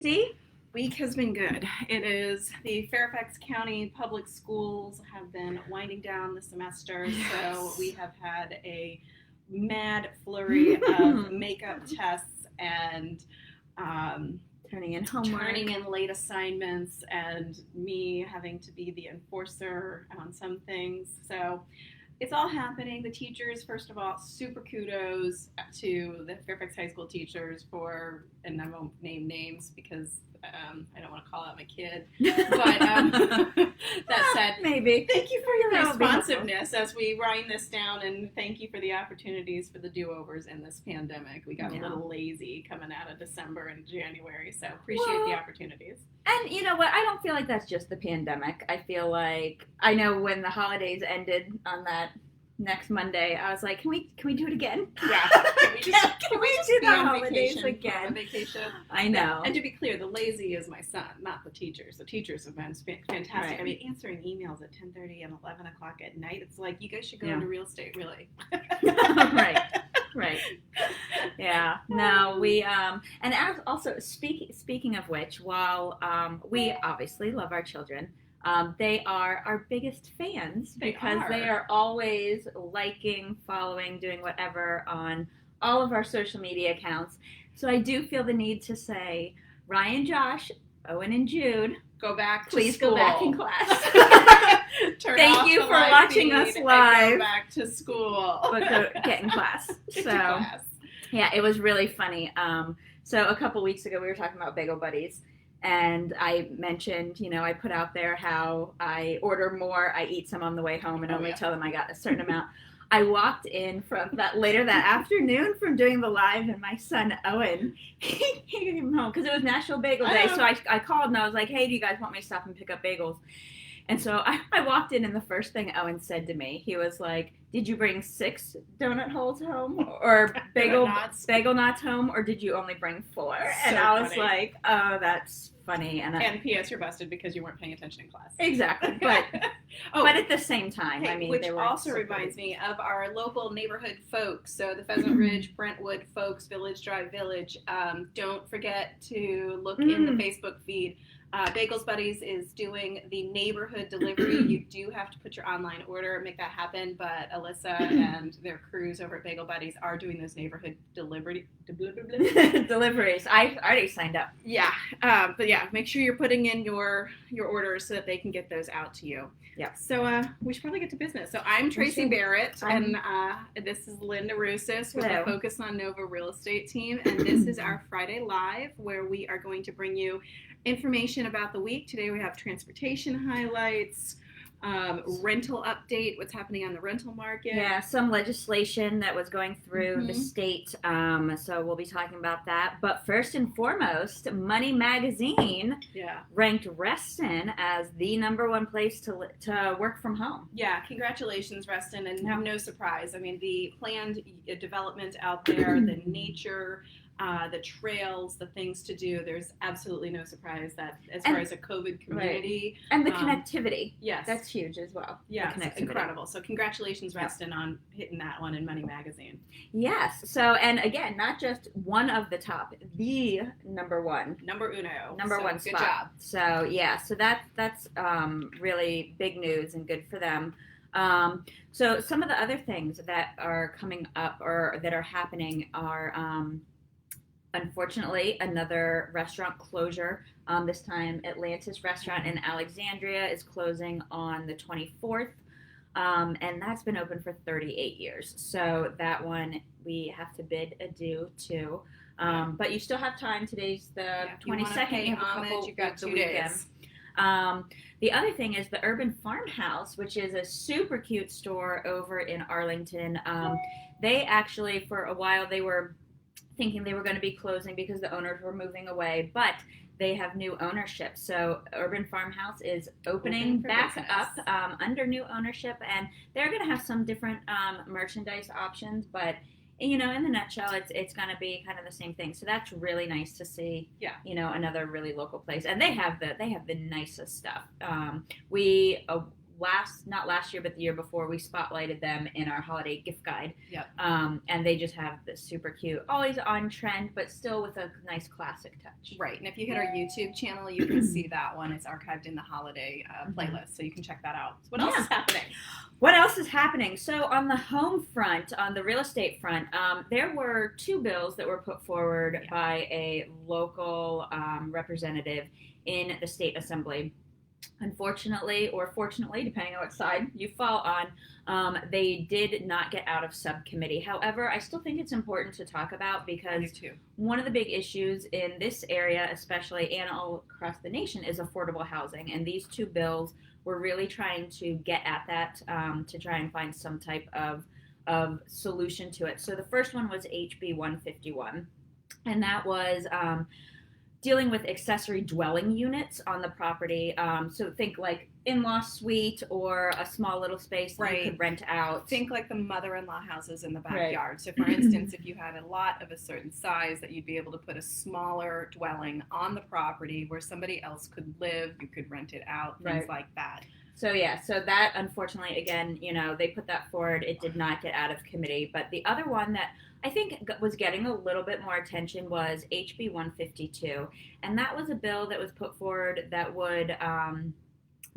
See? Week has been good. It is the Fairfax County Public Schools have been winding down the semester, so we have had a mad flurry of makeup tests and Turning in homework. turning in late assignments, and me having to be the enforcer on some things. So it's all happening. The teachers, first of all, super kudos to the Fairfax High School teachers for, and I won't name names because I don't want to call out my kid, but that said, Maybe. thank you for your That would be responsiveness as we wind this down, and thank you for the opportunities for the do-overs in this pandemic. We got a little lazy coming out of December and January, so appreciate the opportunities. And you know what? I don't feel like that's just the pandemic. I feel like I know when the holidays ended on that next Monday, I was like, can we do it again? Yeah. Can we do be the on holidays vacation, again? on vacation? I know. And to be clear, the lazy is my son, not the teachers. The teachers have been fantastic. Right. I mean, answering emails at 10:30 and 11 o'clock at night, it's like, you guys should go into real estate, really. Right. Yeah. No, we and also speaking of which, while we obviously love our children, they are our biggest fans because they are always liking, following, doing whatever on all of our social media accounts. So I do feel the need to say, Ryan, Josh, Owen, and Jude, go back to please school. Go back in class. Thank you for watching us live. Go back to school. But get in class. Get to class. Yeah, it was really funny. So a couple weeks ago, we were talking about Bagel Buddies. And I mentioned, I put out there how I order more, I eat some on the way home, and only tell them I got a certain amount. I walked in from later that afternoon from doing the live, and my son Owen, he came home because it was National Bagel Day. So I called and I was like, "Hey, do you guys want me to stop and pick up bagels?" And so I walked in, and the first thing Owen said to me, he was like, "Did you bring 6 donut holes home, or bagel knots home, or did you only bring 4?" And I was like, "Oh, that's funny." And P.S. you're busted because you weren't paying attention in class. Exactly, but but at the same time, hey, I mean, which also reminds me of our local neighborhood folks. So the Pheasant Ridge, Brentwood folks, Village Drive Village. Don't forget to look in the Facebook feed. Bagels Buddies is doing the neighborhood delivery. You do have to put your online order, make that happen, but Alyssa and their crews over at Bagel Buddies are doing those neighborhood deliveries. I already signed up. Yeah, but yeah, make sure you're putting in your orders so that they can get those out to you. Yeah. So we should probably get to business. So I'm Tracy Barrett, and this is Linda Russis with the Focus on Nova Real Estate team, and this is our Friday Live, where we are going to bring you information about the week. Today we have transportation highlights, rental update, what's happening on the rental market. Yeah, some legislation that was going through the state, so we'll be talking about that. But first and foremost, Money Magazine ranked Reston as the #1 place to work from home. Yeah, congratulations, Reston, and no surprise. I mean, the planned development out there, the nature, the trails, the things to do, there's absolutely no surprise that as far as a COVID community. Right. And the connectivity. Yes. That's huge as well. Yeah, incredible. So congratulations, Reston, on hitting that one in Money Magazine. Yes. So, and again, not just one of the top, the #1. Number uno. #1 spot. Good job. So, yeah, so that's really big news and good for them. So some of the other things that are coming up or that are happening are... unfortunately, another restaurant closure. This time, Atlantis Restaurant in Alexandria is closing on the 24th, and that's been open for 38 years. So that one we have to bid adieu to. But you still have time. Today's the 22nd. You have a couple. You got 2 days. The other thing is the Urban Farmhouse, which is a super cute store over in Arlington. They actually, for a while, they were thinking they were going to be closing because the owners were moving away, but they have new ownership. So Urban Farmhouse is opening back up under new ownership, and they're going to have some different merchandise options, but in the nutshell, it's going to be kind of the same thing. So that's really nice to see. Yeah. Another really local place, and they have the nicest stuff. We not last year, but the year before, we spotlighted them in our holiday gift guide. Yep. And they just have this super cute, always on trend, but still with a nice classic touch. Right, and if you hit our YouTube channel, you can see that one. It's archived in the holiday playlist, so you can check that out. What else is happening? What else is happening? So on the home front, on the real estate front, there were 2 bills that were put forward by a local representative in the state assembly. Unfortunately, or fortunately, depending on what side you fall on, they did not get out of subcommittee. However, I still think it's important to talk about because one of the big issues in this area, especially and all across the nation, is affordable housing. And these 2 bills were really trying to get at that, to try and find some type of solution to it. So the first one was HB 151, and that was dealing with accessory dwelling units on the property. So think like in-law suite or a small little space that you could rent out. Think like the mother-in-law houses in the backyard. Right. So for instance, if you had a lot of a certain size, that you'd be able to put a smaller dwelling on the property where somebody else could live, you could rent it out, things like that. So so that, unfortunately, again, they put that forward. It did not get out of committee. But the other one that I think was getting a little bit more attention was HB 152. And that was a bill that was put forward that would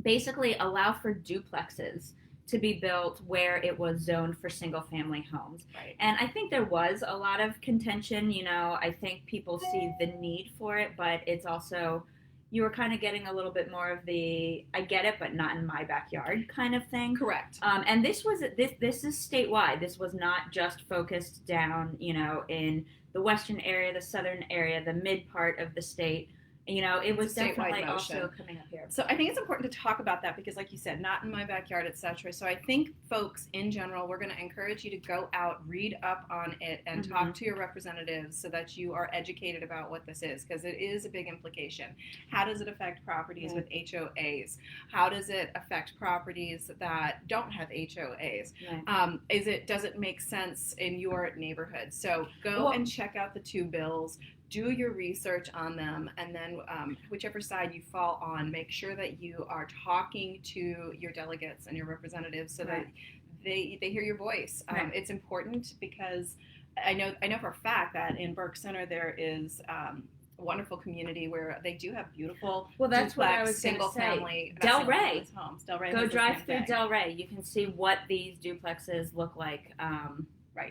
basically allow for duplexes to be built where it was zoned for single-family homes. Right. And I think there was a lot of contention. I think people see the need for it, but it's also, you were kind of getting a little bit more of the, I get it, but not in my backyard kind of thing. Correct. And this is statewide. This was not just focused down, in the western area, the southern area, the mid part of the state. It was definitely also coming up here. So I think it's important to talk about that because, like you said, not in my backyard, etc. So I think folks in general, we're going to encourage you to go out, read up on it, and talk to your representatives so that you are educated about what this is, because it is a big implication. How does it affect properties with HOAs? How does it affect properties that don't have HOAs? Right. Does it make sense in your neighborhood? So go and check out the 2 bills. Do your research on them, and then whichever side you fall on, make sure that you are talking to your delegates and your representatives so that they hear your voice. It's important because I know for a fact that in Burke Center there is a wonderful community where they do have beautiful that's what I was single family Delray homes. Delray go drive through Delray. You can see what these duplexes look like.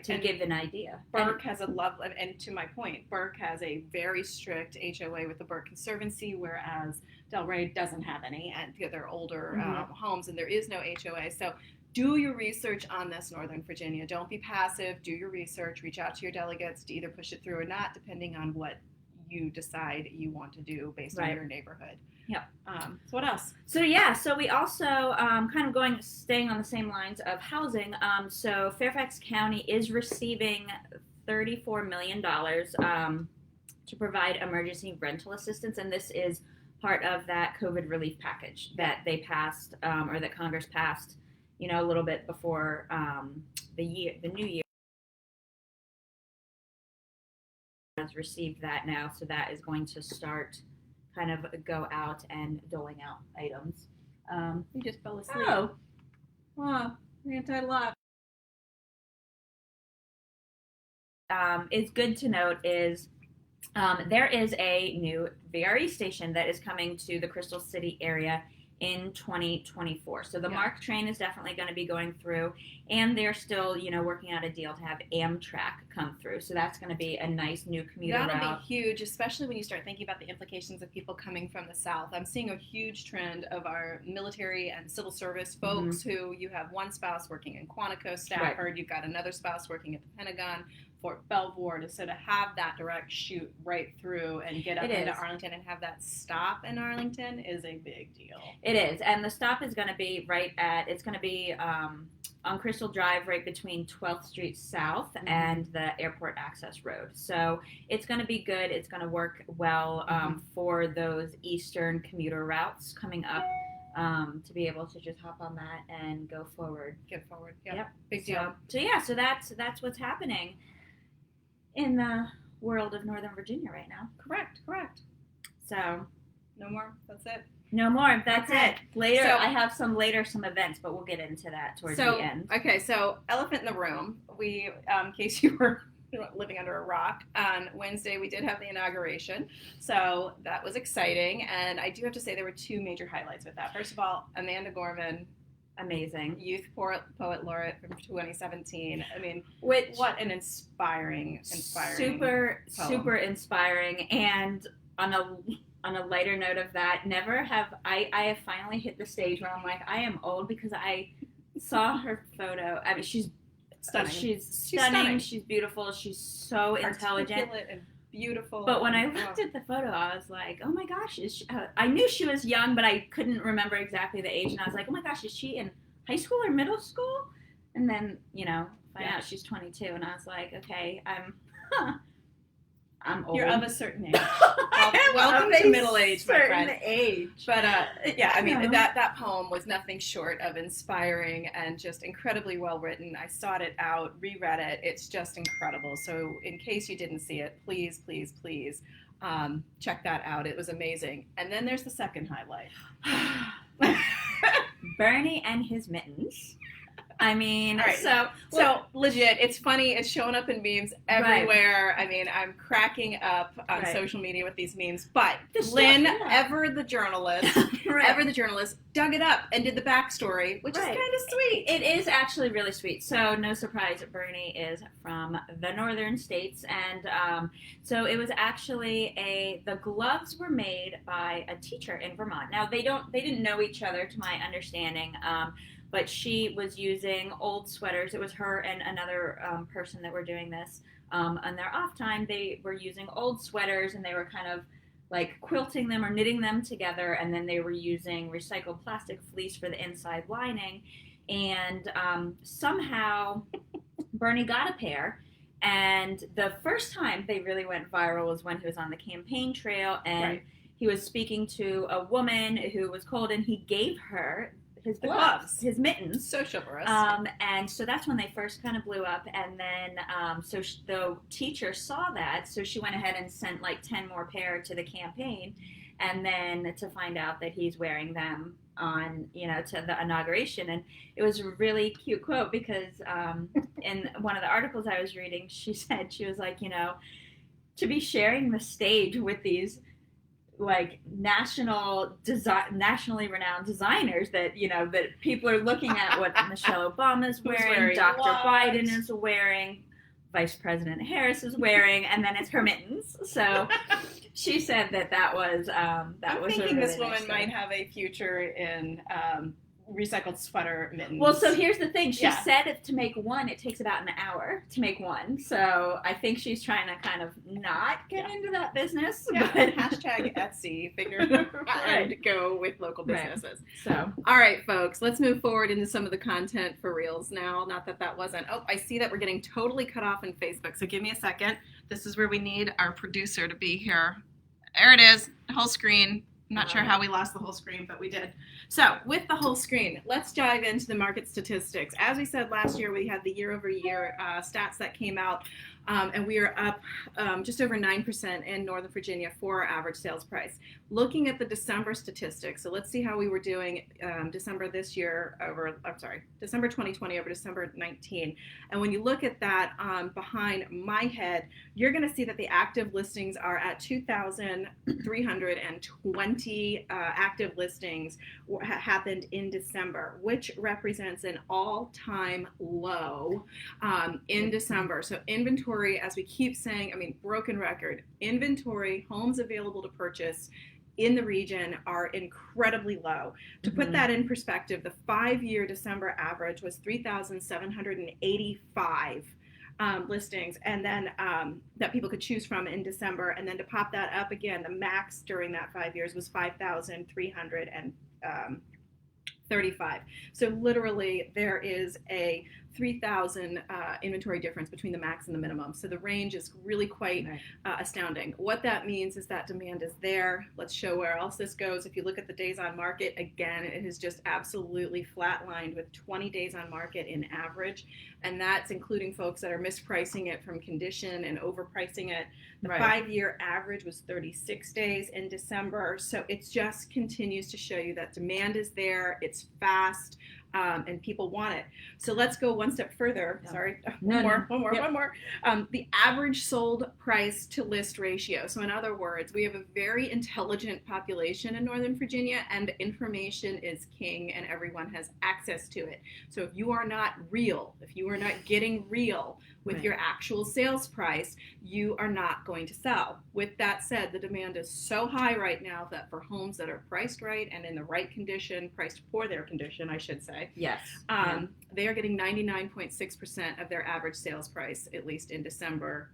To give an idea. Burke has a lovely, and to my point, Burke has a very strict HOA with the Burke Conservancy, whereas Delray doesn't have any, and they're older homes, and there is no HOA. So do your research on this, Northern Virginia. Don't be passive. Do your research. Reach out to your delegates to either push it through or not, depending on what you decide you want to do based on your neighborhood. Yep. So what else? So we also kind of staying on the same lines of housing. So Fairfax County is receiving $34 million to provide emergency rental assistance, and this is part of that COVID relief package that they passed, or that Congress passed, a little bit before the new year. Has received that now, so that is going to start kind of go out and doling out items. You just fell asleep. Anti-lock. Is good to note is there is a new VRE station that is coming to the Crystal City area in 2024. So the MARC train is definitely going to be going through, and they're still, working out a deal to have Amtrak come through. So that's going to be a nice new commuter route. That'll be huge, especially when you start thinking about the implications of people coming from the South. I'm seeing a huge trend of our military and civil service folks who you have one spouse working in Quantico, Stafford, you've got another spouse working at the Pentagon, Fort Belvoir, so to have that direct shoot right through and get up into Arlington and have that stop in Arlington is a big deal. It is, and the stop is going to be on Crystal Drive, right between 12th Street South and the Airport Access Road. So it's going to be good. It's going to work well for those eastern commuter routes coming up, to be able to just hop on that and go forward. Get forward. Yep. Big deal. So that's what's happening in the world of Northern Virginia right now. Correct. So no more. That's it. No more. That's Okay. it. Later, So- I have some events, but we'll get into that towards the end. Okay, so elephant in the room. We, in case you were living under a rock, on Wednesday we did have the inauguration, so that was exciting. And I do have to say there were two major highlights with that. First of all, Amanda Gorman, Amazing. Youth Poet Laureate from 2017. I mean, Which what an inspiring super inspiring. And on a lighter note of that, I have finally hit the stage where I'm like, I am old, because I saw her photo. I mean, she's Stunning. She's stunning. She's beautiful. She's so intelligent. Articulate and beautiful. But when I looked at the photo, I was like, oh my gosh, I knew she was young, but I couldn't remember exactly the age. And I was like, oh my gosh, is she in high school or middle school? And then, find out she's 22. And I was like, okay, I'm old. You're of a certain age. Welcome to middle age, my friend. Age. But I mean, No. that poem was nothing short of inspiring and just incredibly well written. I sought it out, reread it. It's just incredible. So in case you didn't see it, please, please, please check that out. It was amazing. And then there's the second highlight. Bernie and his mittens. I mean, All right. So legit, it's funny. It's showing up in memes everywhere. I mean, I'm cracking up on social media with these memes. But Lynn, ever the journalist, dug it up and did the backstory, which is kind of sweet. It is actually really sweet. So no surprise, Bernie is from the northern states, and so it was actually the gloves were made by a teacher in Vermont. Now they didn't know each other, to my understanding. But she was using old sweaters. It was her and another person that were doing this. On their off time, they were using old sweaters, and they were kind of like quilting them or knitting them together. And then they were using recycled plastic fleece for the inside lining. And somehow Bernie got a pair. And the first time they really went viral was when he was on the campaign trail. And he was speaking to a woman who was cold, and he gave her his gloves, his mittens. So chivalrous. And so that's when they first kind of blew up. And then, the teacher saw that, so she went ahead and sent like 10 more pair to the campaign. And then to find out that he's wearing them on, to the inauguration. And it was a really cute quote, because in one of the articles I was reading, she was like, to be sharing the stage with these like nationally renowned designers that that people are looking at what Michelle Obama's wearing, Dr. Biden is wearing, Vice President Harris is wearing, and then it's her mittens. So she said that was I'm thinking this woman might have a future in recycled sweater mittens. Well, so here's the thing. She said if to make one, it takes about an hour to make one. So I think she's trying to kind of not get into that business. Yeah. But Hashtag Etsy, figure it out and go with local businesses. So, all right, folks, let's move forward into some of the content for Reels now. Not that wasn't. Oh, I see that we're getting totally cut off in Facebook. So give me a second. This is where we need our producer to be here. There it is, whole screen. I'm not sure how we lost the whole screen, but we did. So with the whole screen, let's dive into the market statistics. As we said last year, we had the year-over-year stats that came out, and we are up just over 9% in Northern Virginia for our average sales price. Looking at the December statistics, so let's see how we were doing December 2020 over December 19. And when you look at that behind my head, you're going to see that the active listings are at 2,320 active listings happened in December, which represents an all-time low in December. So inventory, as we keep saying, broken record, inventory, homes available to purchase in the region are incredibly low. To put that in perspective, the 5-year December average was 3,785 listings, and then that people could choose from in December. And then to pop that up again, the max during that 5 years was 5,335. So literally there is a 3,000 inventory difference between the max and the minimum. So the range is really quite astounding. What that means is that demand is there. Let's show where else this goes. If you look at the days on market, again, it has just absolutely flatlined with 20 days on market in average. And that's including folks that are mispricing it from condition and overpricing it. The 5-year average was 36 days in December. So it just continues to show you that demand is there. It's fast. And people want it. So let's go one step further. Sorry, one more. The average sold price to list ratio. So in other words, we have a very intelligent population in Northern Virginia, and information is king, and everyone has access to it. So if you are not real, if you are not getting real with your actual sales price, you are not going to sell. With that said, the demand is so high right now that for homes that are priced right and in the right condition, priced for their condition, I should say. Yes. They are getting 99.6% of their average sales price, at least in December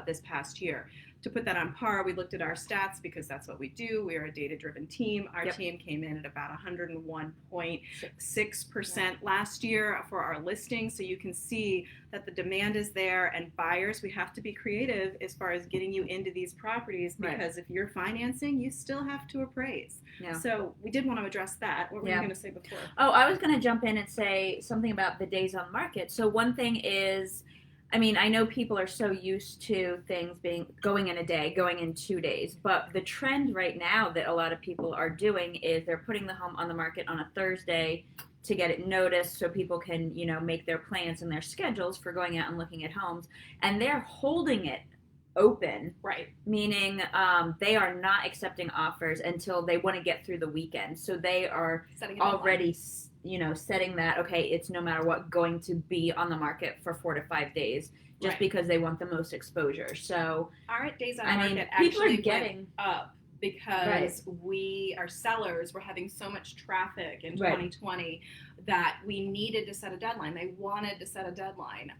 this past year. To put that on par, we looked at our stats because that's what we do. We are a data-driven team. Our team came in at about 101.6% last year for our listing. So you can see that the demand is there, and buyers, we have to be creative as far as getting you into these properties, because if you're financing, you still have to appraise. So we did want to address that. What were you going to say before? Oh, I was going to jump in and say something about the days on market. So one thing is, I mean, I know people are so used to things going in a day, going in 2 days, but the trend right now that a lot of people are doing is they're putting the home on the market on a Thursday to get it noticed so people can, make their plans and their schedules for going out and looking at homes, and they're holding it open, meaning they are not accepting offers until they want to get through the weekend. So they are already setting that, okay, it's no matter what going to be on the market for 4 to 5 days, just because they want the most exposure. So our days on market actually went up because our sellers were having so much traffic in 2020 that we needed to set a deadline. They wanted to set a deadline.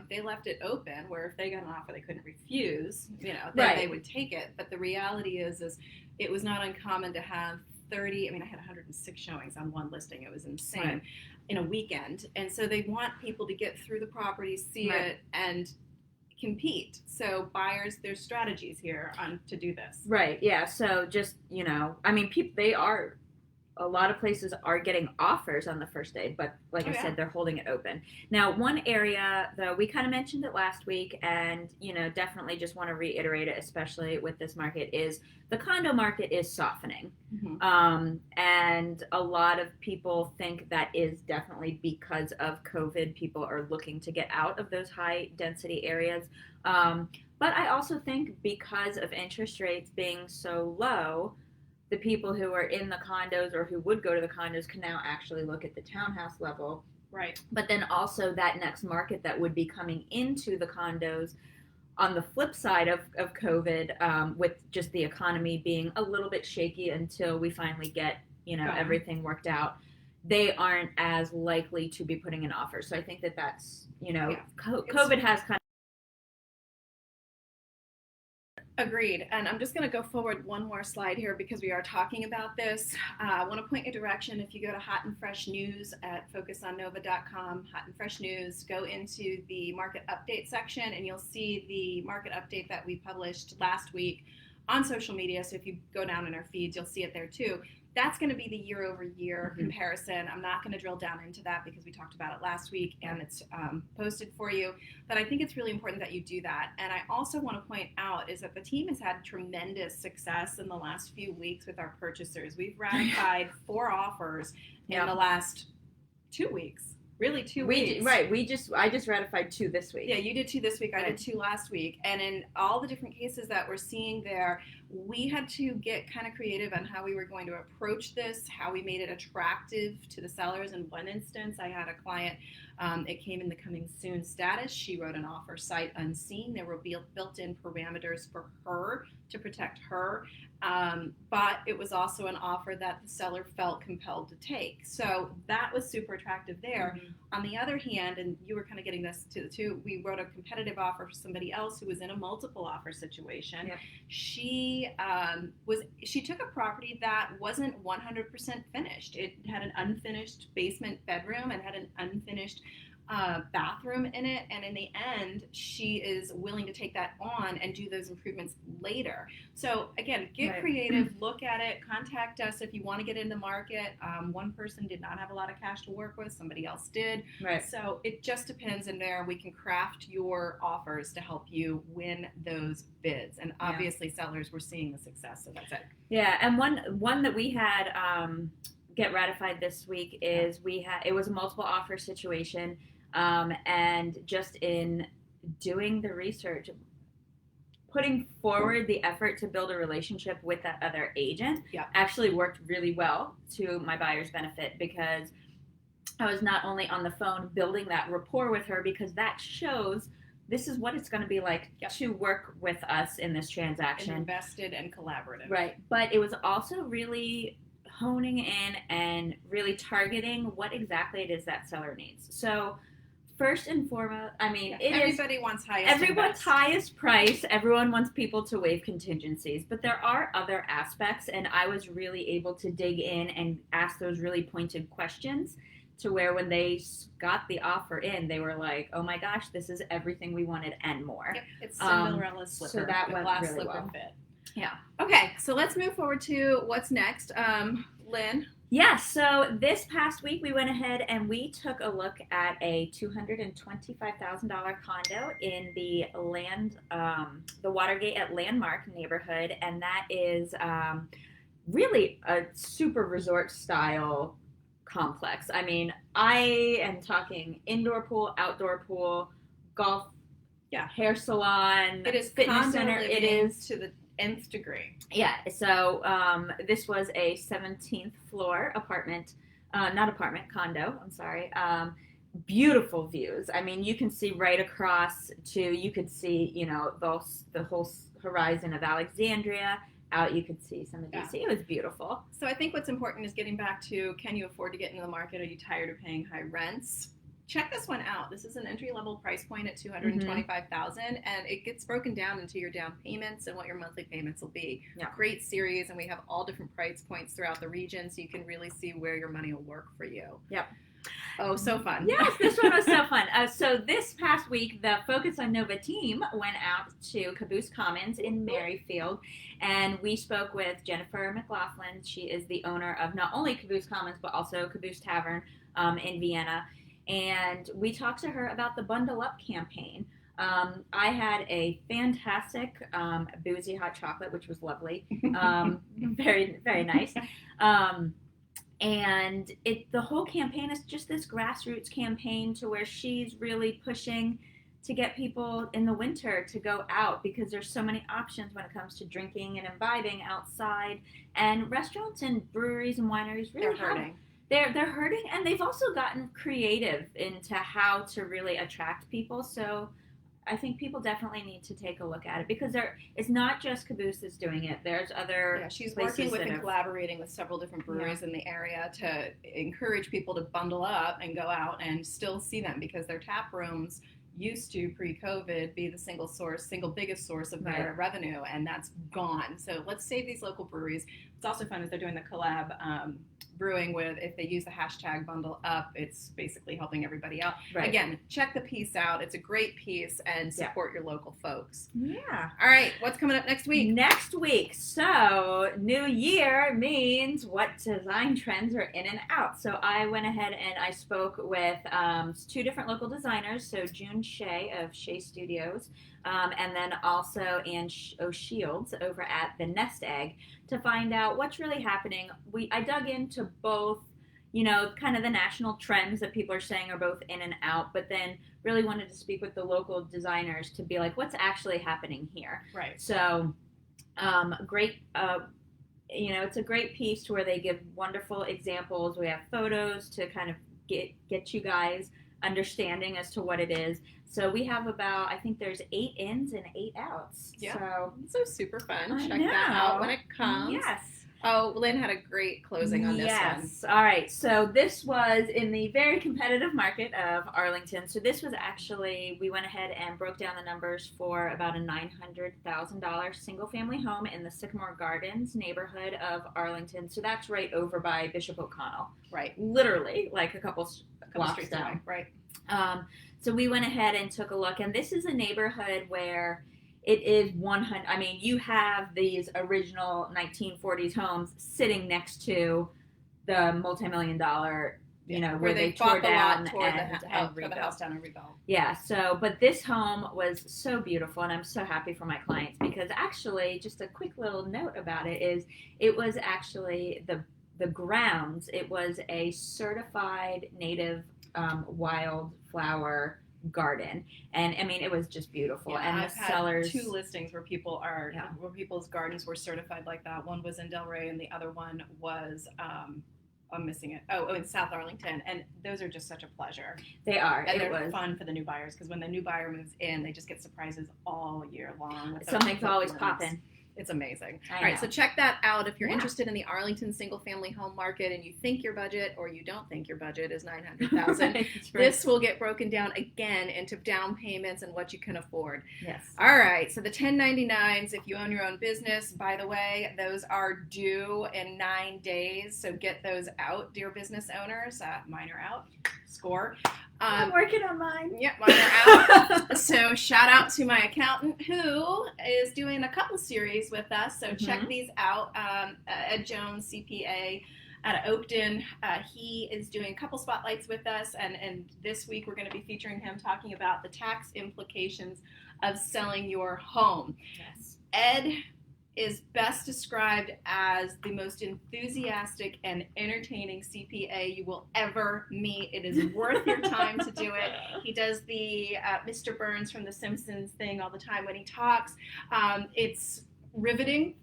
They left it open where if they got an offer they couldn't refuse, then they would take it. But the reality is it was not uncommon to have 30, I had 106 showings on one listing. It was insane in a weekend. And so they want people to get through the property, see it, and compete. So buyers, there's strategies here to do this. Right, yeah. So just, a lot of places are getting offers on the first day, but like I said, they're holding it open. Now, one area, though, we kind of mentioned it last week, and, definitely just want to reiterate it, especially with this market, is the condo market is softening. And a lot of people think that is definitely because of COVID. People are looking to get out of those high density areas. But I also think because of interest rates being so low, the people who are in the condos or who would go to the condos can now actually look at the townhouse level. But then also that next market that would be coming into the condos on the flip side of COVID, with just the economy being a little bit shaky until we finally get, everything worked out, they aren't as likely to be putting in offers. So I think that's, COVID has kind of. Agreed. And I'm just going to go forward one more slide here because we are talking about this. I want to point your direction. If you go to Hot and Fresh News at focusonnova.com, Hot and Fresh News, go into the market update section and you'll see the market update that we published last week on social media. So if you go down in our feeds, you'll see it there too. That's going to be the year-over-year comparison. I'm not going to drill down into that because we talked about it last week and it's posted for you. But I think it's really important that you do that. And I also want to point out is that the team has had tremendous success in the last few weeks with our purchasers. We've ratified 4 offers in the last 2 weeks. Really 2 weeks. I just ratified 2 this week. Yeah, you did 2 this week. I did 2 last week. And in all the different cases that we're seeing there, we had to get kind of creative on how we were going to approach this, how we made it attractive to the sellers. In one instance, I had a client, it came in the coming soon status. She wrote an offer sight unseen. There were built-in parameters for her to protect her. But it was also an offer that the seller felt compelled to take. So that was super attractive there. On the other hand, and you were kind of getting this too, we wrote a competitive offer for somebody else who was in a multiple offer situation. She took a property that wasn't 100% finished. It had an unfinished basement bedroom and had an unfinished bathroom in it, and in the end she is willing to take that on and do those improvements later. So again, get Right. creative, look at it, contact us if you want to get in the market. One person did not have a lot of cash to work with, somebody else did. Right. So it just depends, and there we can craft your offers to help you win those bids. And obviously sellers were seeing the success, so that's it. Yeah, and one that we had get ratified this week is it was a multiple offer situation, and just in doing the research, putting forward the effort to build a relationship with that other agent actually worked really well to my buyer's benefit, because I was not only on the phone building that rapport with her, because that shows this is what it's going to be like to work with us in this transaction. Invested and collaborative. Right. But it was also really honing in and really targeting what exactly it is that seller needs. So first and foremost, I mean, everybody wants highest. Everyone's highest price. Everyone wants people to waive contingencies, but there are other aspects, and I was really able to dig in and ask those really pointed questions, to where when they got the offer in, they were like, "Oh my gosh, this is everything we wanted and more." Yep, it's Cinderella's slipper. So that went glass really slipper well. fit. Yeah. Okay, so let's move forward to what's next. Lynn. Yeah, so this past week we went ahead and we took a look at a $225,000 condo in the Watergate at Landmark neighborhood, and that is really a super resort style complex. I mean, I am talking indoor pool, outdoor pool, golf, hair salon, it is fitness center. It is to the nth degree. Yeah, so this was a 17th floor condo, I'm sorry. Beautiful views. I mean, you can see right across you could see, the whole horizon of Alexandria. Out, you could see some of DC. It was beautiful. So I think what's important is getting back to, can you afford to get into the market? Are you tired of paying high rents? Check this one out. This is an entry-level price point at $225,000, and it gets broken down into your down payments and what your monthly payments will be. Yeah. Great series, and we have all different price points throughout the region, so you can really see where your money will work for you. Yep. Oh, so fun. Yes, this one was so fun. So this past week, the Focus on Nova team went out to Caboose Commons in Merrifield, and we spoke with Jennifer McLaughlin. She is the owner of not only Caboose Commons, but also Caboose Tavern in Vienna. And we talked to her about the Bundle Up campaign. I had a fantastic boozy hot chocolate, which was lovely. Very, very nice. And the whole campaign is just this grassroots campaign, to where she's really pushing to get people in the winter to go out, because there's so many options when it comes to drinking and imbibing outside. And restaurants and breweries and wineries really They're hurting. They're hurting, and they've also gotten creative into how to really attract people. So I think people definitely need to take a look at it, because it's not just Caboose that's doing it. There's other she's places working with that and collaborating with several different breweries in the area to encourage people to bundle up and go out and still see them, because their tap rooms used to, pre-COVID, be the single biggest source of their revenue, and that's gone. So let's save these local breweries. What's also fun is they're doing the collab brewing with, if they use the hashtag bundle up, it's basically helping everybody out. Right. Again, check the piece out. It's a great piece, and support your local folks. Yeah. All right, what's coming up next week? Next week. So, new year means what design trends are in and out. So, I went ahead and I spoke with 2 different local designers. So, June Shea of Shea Studios, and then also Ann O'Shields over at the Nest Egg, to find out what's really happening. I dug into both, kind of the national trends that people are saying are both in and out, but then really wanted to speak with the local designers to be like, what's actually happening here? Right. So, great, it's a great piece to where they give wonderful examples. We have photos to kind of get you guys understanding as to what it is. So we have about, I think there's 8 ins and 8 outs. Yeah. So super fun. I Check know. that out when it comes. Yes. Oh, Lynn had a great closing on this one. Yes. All right. So this was in the very competitive market of Arlington. So this was actually, we went ahead and broke down the numbers for about a $900,000 single-family home in the Sycamore Gardens neighborhood of Arlington. So that's right over by Bishop O'Connell. Right. Literally, like a couple blocks streets down. away. Right. So we went ahead and took a look, and this is a neighborhood where it is 100. I mean, you have these original 1940s homes sitting next to the multi-million-dollar, where they tore down and rebuilt. The house down and rebuilt. Yeah. So, but this home was so beautiful, and I'm so happy for my clients because actually, just a quick little note about it is, it was actually the grounds. It was a certified native wildflower garden, and I mean it was just beautiful. Yeah, and I've the sellers had 2 listings where where people's gardens were certified like that. One was in Delray, and the other one was I'm missing it. Oh, in South Arlington, and those are just such a pleasure. They are, and they're fun for the new buyers because when the new buyer moves in, they just get surprises all year long. Something's always popping. It's amazing. All right, so check that out if you're interested in the Arlington single-family home market and you think your budget or you don't think your budget is $900,000. This will get broken down again into down payments and what you can afford. Yes. All right, so the 1099s, if you own your own business, by the way, those are due in 9 days. So get those out, dear business owners. Mine are out. Score. I'm working on mine. Yep, mine are out. So shout out to my accountant who is doing a couple series with us. So check these out. Ed Jones, CPA out of Oakton. He is doing a couple spotlights with us. And this week we're going to be featuring him talking about the tax implications of selling your home. Yes. Ed is best described as the most enthusiastic and entertaining CPA you will ever meet. It is worth your time to do it. He does the Mr. Burns from The Simpsons thing all the time when he talks. It's riveting,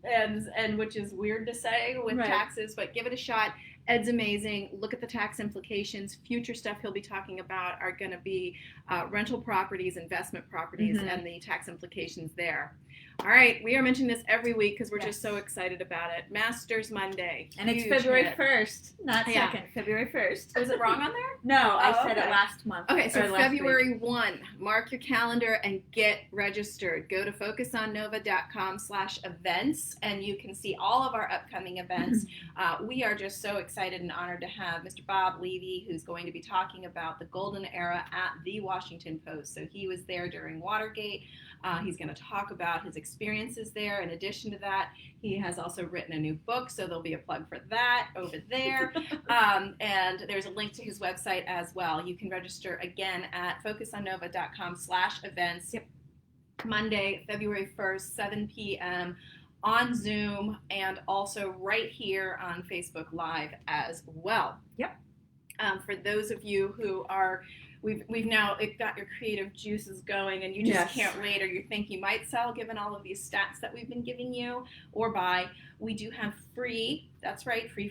and which is weird to say with taxes, but give it a shot. Ed's amazing. Look at the tax implications. Future stuff he'll be talking about are going to be rental properties, investment properties, and the tax implications there. All right, we are mentioning this every week because we're just so excited about it. Masters Monday. And it's February 1st, not 2nd. February 1st. Was it wrong on there? No, I said it last month. Okay, so February 1. Mark your calendar and get registered. Go to focusonnova.com/events, and you can see all of our upcoming events. We are just so excited and honored to have Mr. Bob Levy, who's going to be talking about the golden era at the Washington Post. So he was there during Watergate. He's going to talk about his experiences there. In addition to that, he has also written a new book, so there'll be a plug for that over there. And there's a link to his website as well. You can register again at focusonnova.com/events. Yep. Monday, February 1st, 7 p.m. on Zoom, and also right here on Facebook Live as well. Yep. For those of you who are We've now got your creative juices going, and you just can't wait, or you think you might sell given all of these stats that we've been giving you, or buy. We do have free. That's right, free.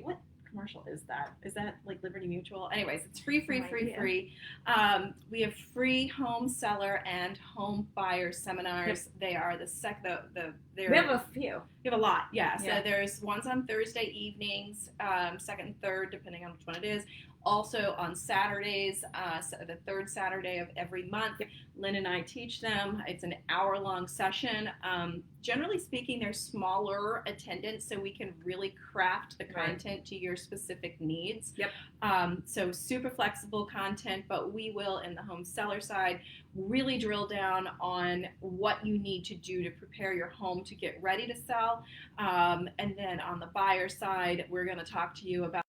What commercial is that? Is that like Liberty Mutual? Anyways, it's free. We have free home seller and home buyer seminars. Yep. They are we have a few. We have a lot, yeah. So there's ones on Thursday evenings, second and third, depending on which one it is. Also on Saturdays, the third Saturday of every month, Lynn and I teach them. It's an hour-long session. Generally speaking, they're smaller attendance, so we can really craft the content to your specific needs. Yep. So super flexible content, but we will, in the home seller side, really drill down on what you need to do to prepare your home to get ready to sell. And then on the buyer side, we're going to talk to you about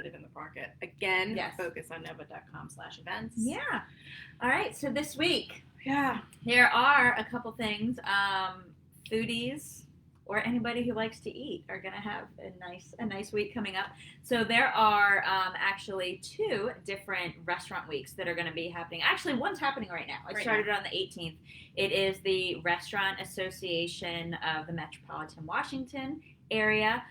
in the market. Again, focusonnova.com/events. Yeah. All right. So this week, there are a couple things. Foodies or anybody who likes to eat are going to have a nice week coming up. So there are actually 2 different restaurant weeks that are going to be happening. Actually, one's happening right now. It started on the 18th. It is the Restaurant Association of the Metropolitan Washington area.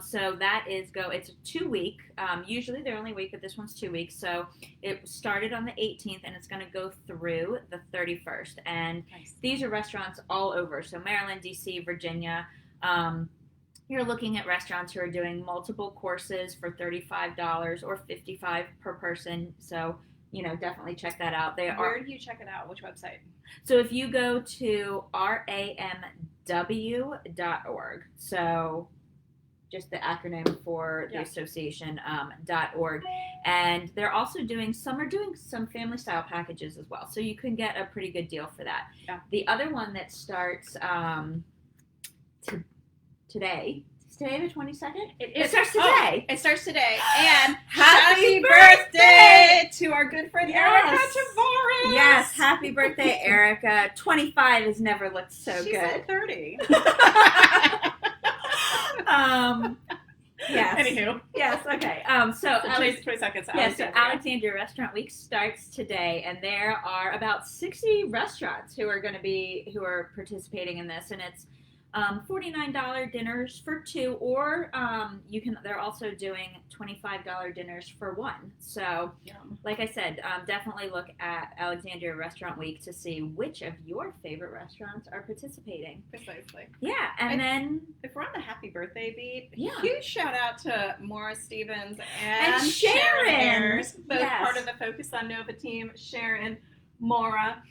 So that is it's a 2 week. Usually they're only a week, but this one's 2 weeks. So it started on the 18th and it's going to go through the 31st. And Nice. these are restaurants all over. So Maryland, DC, Virginia. You're looking at restaurants who are doing multiple courses for $35 or $55 per person. So, definitely check that out. Where do you check it out? Which website? So if you go to ramw.org, so just the acronym for the association, .org, and they're also doing some family style packages as well, so you can get a pretty good deal for that. Yeah. The other one that starts today. Is today the 22nd? It starts today. It starts today. And Happy birthday to our good friend Yes. Erica Tavares. Yes, happy birthday, Erica. 25 has never looked so She's good. like 30. Yes. Anywho. Yes, okay. So 20 seconds. so Alexandria Restaurant Week starts today, and there are about 60 restaurants who are participating in this, and it's $49 dinners for two, or they're also doing $25 dinners for one. So, like I said, definitely look at Alexandria Restaurant Week to see which of your favorite restaurants are participating. Precisely. Yeah, and then if we're on the happy birthday beat, Yeah. huge shout out to Maura Stevens and Sharon. Ayers, both Yes. part of the Focus on Nova team. Sharon, Maura,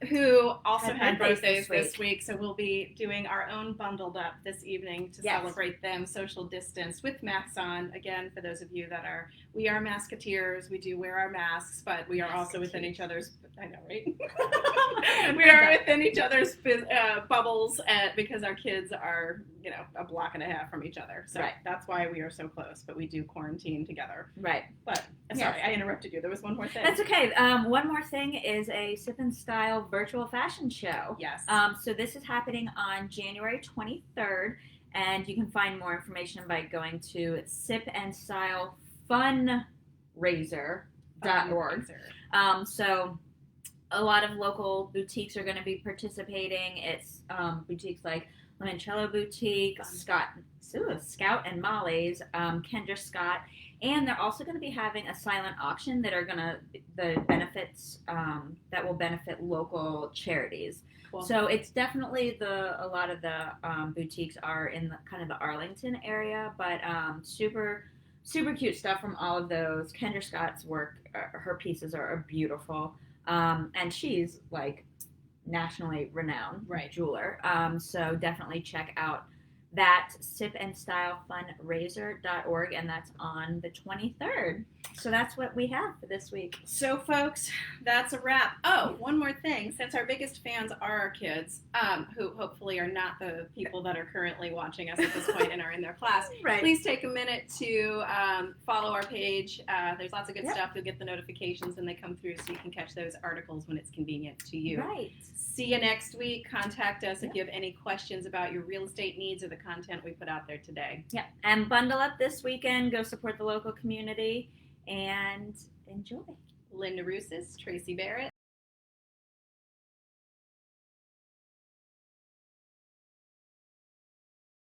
who also had birthdays this week. So we'll be doing our own bundled up this evening to celebrate them, social distance with masks on. Again, for those of you we are masketeers. We do wear our masks, but we are also within each other's. I know, right? We are within each other's bubbles because our kids are, a block and a half from each other. So that's why we are so close. But we do quarantine together. Right. But sorry, I interrupted you. There was one more thing. That's okay. One more thing is a Sip and Style virtual fashion show. Yes. So this is happening on January 23rd, and you can find more information by going to sipandstylefunraiser.org. So a lot of local boutiques are going to be participating. It's boutiques like Limoncello Boutique, Scout and Molly's, Kendra Scott, and they're also going to be having a silent auction that will benefit local charities. Cool. So it's definitely a lot of the boutiques are in the kind of the Arlington area, but super super cute stuff from all of those. Kendra Scott's work, her pieces are beautiful, and she's like nationally renowned jeweler. So definitely check out that sipandstylefunraiser.org, and that's on the 23rd. So that's what we have for this week. So folks, that's a wrap. Oh, one more thing. Since our biggest fans are our kids, who hopefully are not the people that are currently watching us at this point and are in their class, please take a minute to follow our page. There's lots of good stuff. You'll get the notifications when they come through, so you can catch those articles when it's convenient to you. Right. See you next week. Contact us if you have any questions about your real estate needs or the content we put out there today. Yeah, and bundle up this weekend. Go support the local community and enjoy. Linda Roussis, Tracy Barrett.